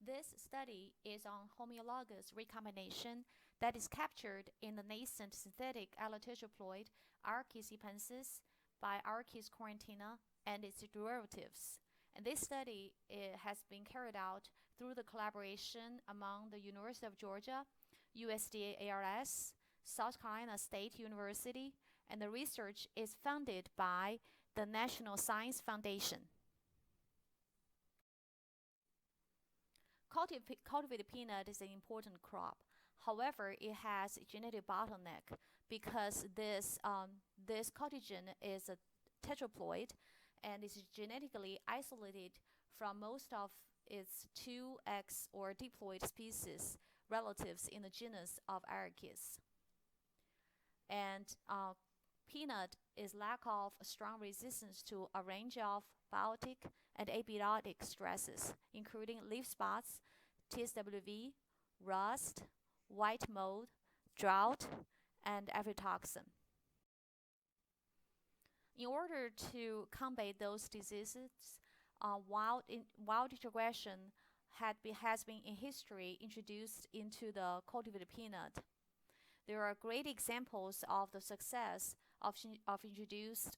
This study is on homologous recombination that is captured in the nascent synthetic allotetraploid APRES ipaensis by APRES correntina and its derivatives. And this study has been carried out through the collaboration among the University of Georgia, USDA ARS, South Carolina State University, and the research is funded by the National Science Foundation. Cultivated peanut is an important crop. However, it has a genetic bottleneck because this cultigen is a tetraploid and is genetically isolated from most of its 2X or diploid species relatives in the genus of APRES. And peanut is lack of strong resistance to a range of biotic and abiotic stresses, including leaf spots, TSWV, rust, white mold, drought, and aflatoxin. In order to combat those diseases, wild introgression has been in history introduced into the cultivated peanut. There are great examples of the success of introduced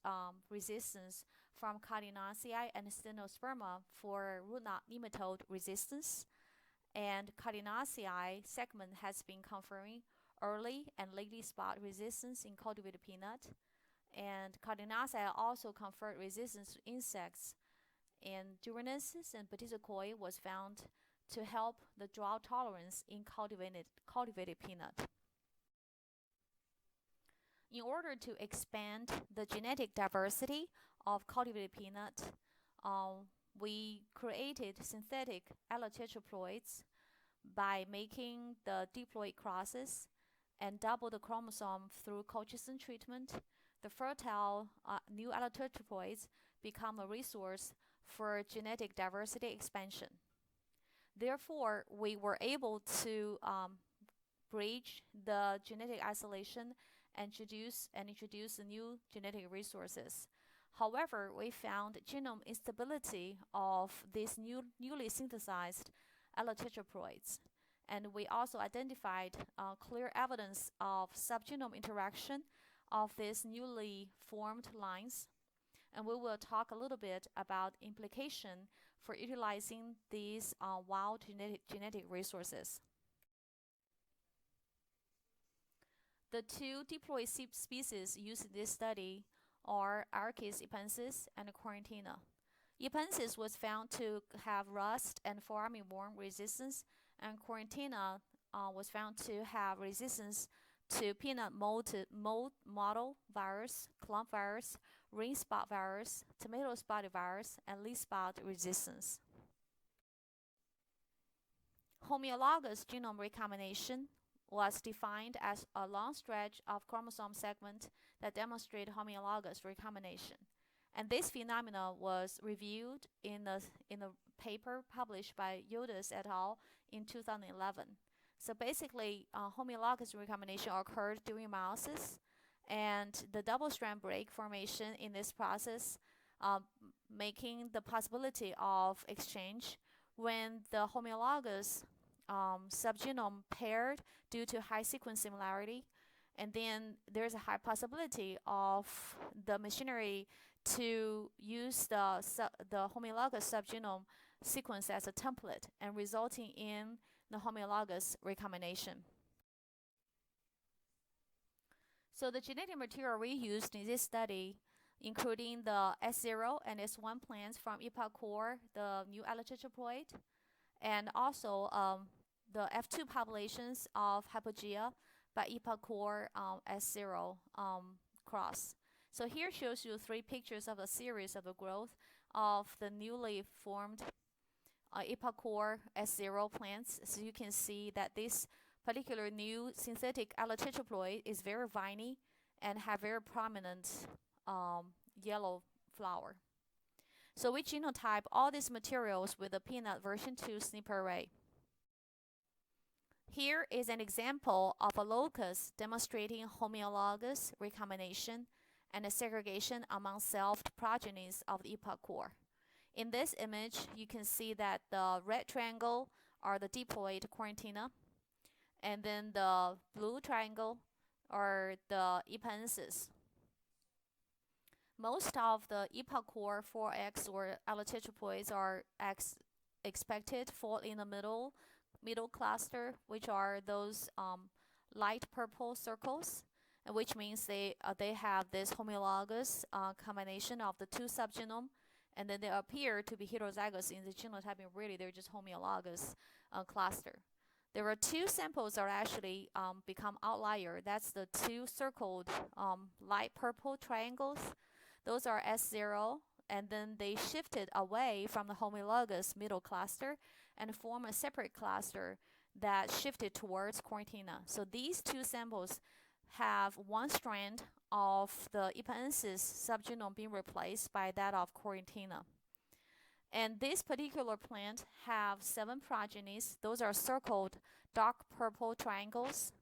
resistance from Cardinaceae and Stenosperma for root knot nematode resistance. And Cardinaceae segment has been conferring early and lately spot resistance in cultivated peanut. And Cardinaceae also conferred resistance to insects. And Duranensis and Batizacoi was found to help the drought tolerance in cultivated peanut. In order to expand the genetic diversity of cultivated peanut, we created synthetic allotetraploids by making the diploid crosses and double the chromosome through colchicine treatment. The fertile new allotetraploids become a resource for genetic diversity expansion. Therefore, we were able to bridge the genetic isolation and introduce new genetic resources. However, we found genome instability of these newly synthesized allotetraploids, and we also identified clear evidence of sub-genome interaction of these newly formed lines. And we will talk a little bit about implication for utilizing these wild genetic resources. The two diploid species used in this study are APRES ipaensis and correntina. Ipaensis was found to have rust and fall armyworm resistance, and correntina was found to have resistance to peanut mold mottle virus, clump virus, ring spot virus, tomato spotted virus, and leaf spot resistance. Homologous genome recombination was defined as a long stretch of chromosome segment that demonstrate homologous recombination. And this phenomenon was reviewed in a paper published by Yodas et al. In 2011. So basically, homologous recombination occurred during meiosis, and the double-strand break formation in this process, making the possibility of exchange when the homologous sub-genome paired due to high sequence similarity, and then there's a high possibility of the machinery to use the homologous sub-genome sequence as a template and resulting in the homologous recombination. So the genetic material we used in this study, including the S0 and S1 plants from ipaensis, the new allotetraploid, and also the F2 populations of hypogaea by ipaensis S0 cross. So here shows you 3 pictures of a series of the growth of the newly formed ipaensis S0 plants. So you can see that this particular new synthetic allotetraploid is very viney and have very prominent yellow flower. So we genotype all these materials with the peanut version 2 SNP array. Here is an example of a locus demonstrating homologous recombination and a segregation among selved progenies of the ipaensis. In this image, you can see that the red triangle are the diploid correntina, and then the blue triangle are the ipaensis. Most of the core 4X or allotetraploids are expected fall in the middle cluster, which are those light purple circles, and which means they have this homologous combination of the two subgenome, and then they appear to be heterozygous in the genotyping. Really, they're just homologous cluster. There are two samples that are actually become outlier. That's the two circled light purple triangles. Those are S0, and then they shifted away from the homologous middle cluster and form a separate cluster that shifted towards correntina. So these two samples have one strand of the ipaensis subgenome being replaced by that of correntina. And this particular plant have 7 progenies. Those are circled dark purple triangles.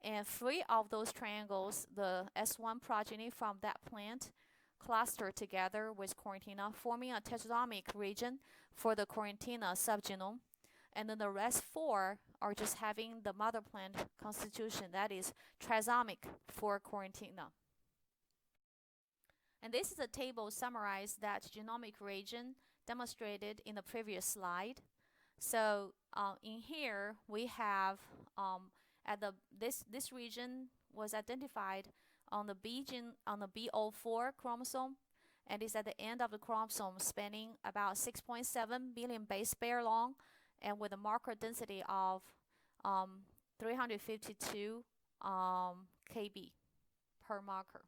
And 3 of those triangles, the S1 progeny from that plant, cluster together with correntina, forming a tetrasomic region for the correntina subgenome. And then the rest 4 are just having the mother plant constitution, that is trisomic for correntina. And this is a table summarized that genomic region demonstrated in the previous slide. So in here we have this region was identified on the B04 chromosome, and is at the end of the chromosome, spanning about 6.7 billion base pair long, and with a marker density of 352 kb per marker.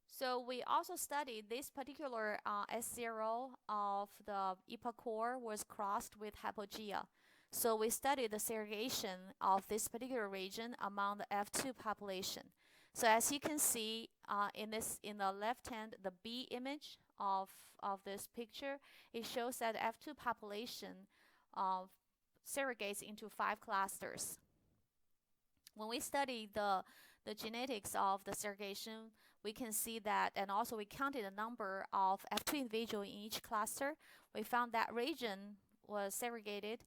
So we also studied this particular S0 of the IPA core was crossed with hypogaea. So we studied the segregation of this particular region among the F2 population. So as you can see in the left hand, the B image of this picture, it shows that F2 population segregates into 5 clusters. When we study the genetics of the segregation, we can see that, and also we counted the number of F2 individuals in each cluster. We found that region was segregated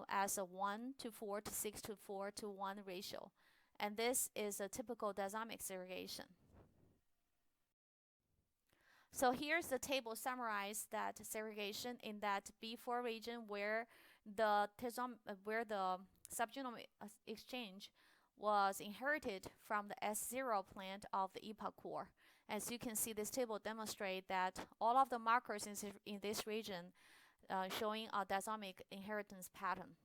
as a 1:4 to 6:4 to 1 ratio. And this is a typical disomic segregation. So here's the table summarized that segregation in that B4 region where the subgenome exchange was inherited from the S0 plant of the IPA core. As you can see, this table demonstrates that all of the markers in this region showing a disomic inheritance pattern.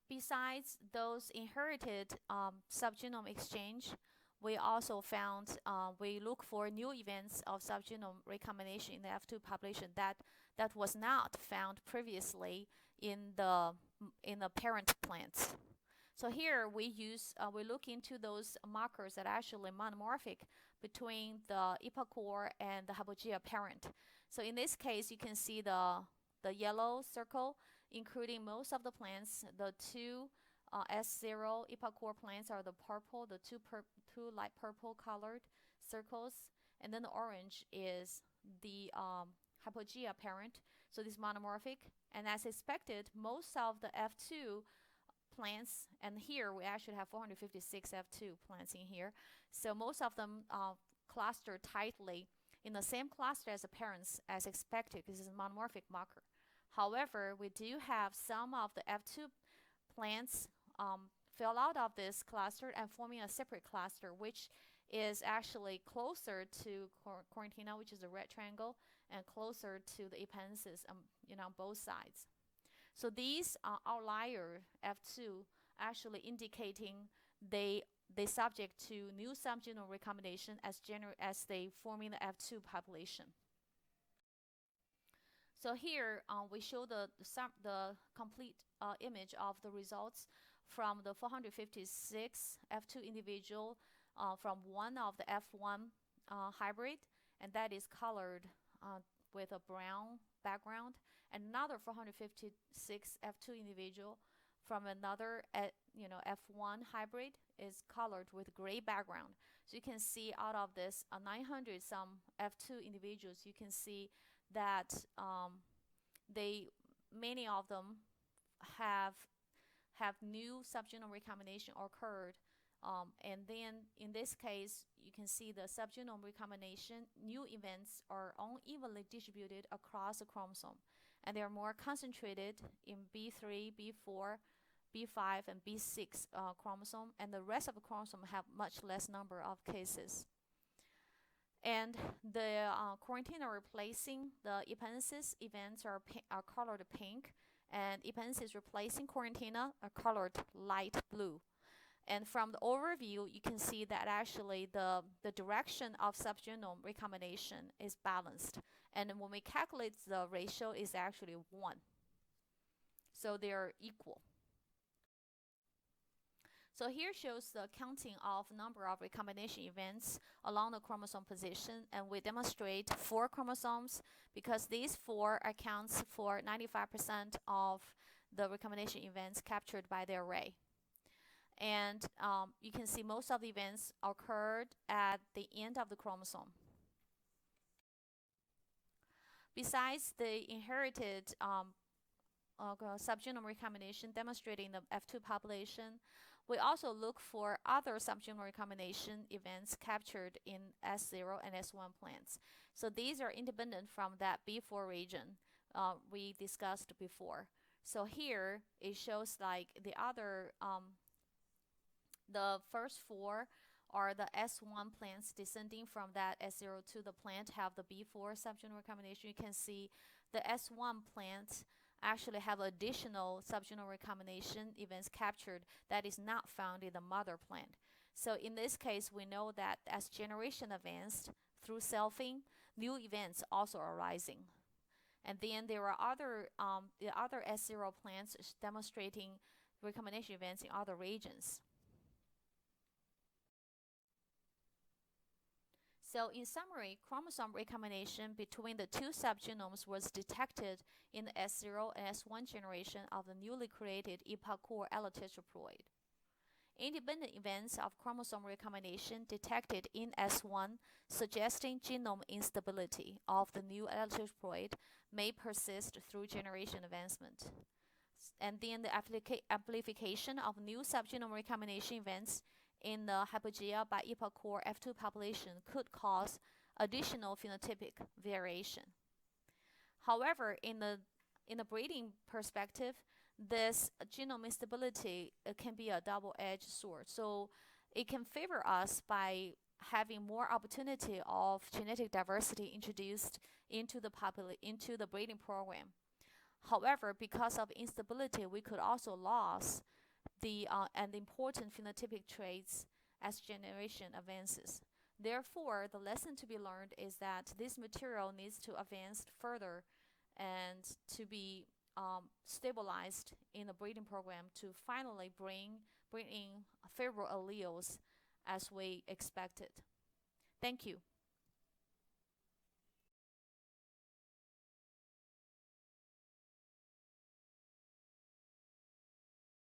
Besides those inherited subgenome exchange, we also found we look for new events of subgenome recombination in the F2 population that was not found previously in the parent plants. So here we look into those markers that are actually monomorphic between the IPA core and the hypogaea parent. So in this case, you can see the yellow circle, including most of the plants. The 2 S0 IPA core plants are the purple, the two light purple colored circles, and then the orange is the hypogaea parent. So this is monomorphic, and as expected, most of the F2 plants, and here we actually have 456 F2 plants in here, so most of them cluster tightly in the same cluster as the parents as expected. This is a monomorphic marker. However, we do have some of the F2 plants fell out of this cluster and forming a separate cluster, which is actually closer to correntina, which is a red triangle, and closer to the ipaensis on both sides. So these outlier F2 actually indicating they subject to new subgenome recombination as they forming the F2 population. So here we show the complete image of the results from the 456 F2 individual from one of the F1 hybrid, and that is colored with a brown background, and another 456 F2 individual from another F1 hybrid is colored with gray background. So you can see out of this 900 some F2 individuals, you can see that many of them have new subgenome recombination occurred, and then in this case you can see the subgenome recombination new events are unevenly distributed across the chromosome, and they are more concentrated in B3, B4, B5, and B6 chromosome, and the rest of the chromosome have much less number of cases. And the correntina replacing the ipaensis events are colored pink, and ipaensis replacing correntina are colored light blue. And from the overview, you can see that actually the direction of subgenome recombination is balanced. And when we calculate the ratio, is actually 1. So they are equal. So here shows the counting of number of recombination events along the chromosome position, and we demonstrate 4 chromosomes because these 4 accounts for 95% of the recombination events captured by the array. And you can see most of the events occurred at the end of the chromosome. Besides the inherited subgenome recombination demonstrating the F2 population, we also look for other subgenome recombination events captured in S0 and S1 plants. So these are independent from that B4 region we discussed before. So here it shows like the other, the first 4 are the S1 plants descending from that S0 to the plant have the B4 subgenome recombination. You can see the S1 plants actually have additional subgenome recombination events captured that is not found in the mother plant. So in this case, we know that as generation advanced through selfing, new events also are arising. And then there are the other S0 plants demonstrating recombination events in other regions. So in summary, chromosome recombination between the 2 subgenomes was detected in the S0 and S1 generation of the newly created IPA-core allotetraploid. Independent events of chromosome recombination detected in S1 suggesting genome instability of the new allotetraploid may persist through generation advancement. And then the amplification of new subgenome recombination events in the hypogaea by IPA-core F2 population could cause additional phenotypic variation. However, in the breeding perspective, this genome instability can be a double-edged sword. So it can favor us by having more opportunity of genetic diversity introduced into the breeding program. However, because of instability, we could also lose the important phenotypic traits as generation advances. Therefore, the lesson to be learned is that this material needs to advance further and to be stabilized in the breeding program to finally bring in favorable alleles as we expected. Thank you.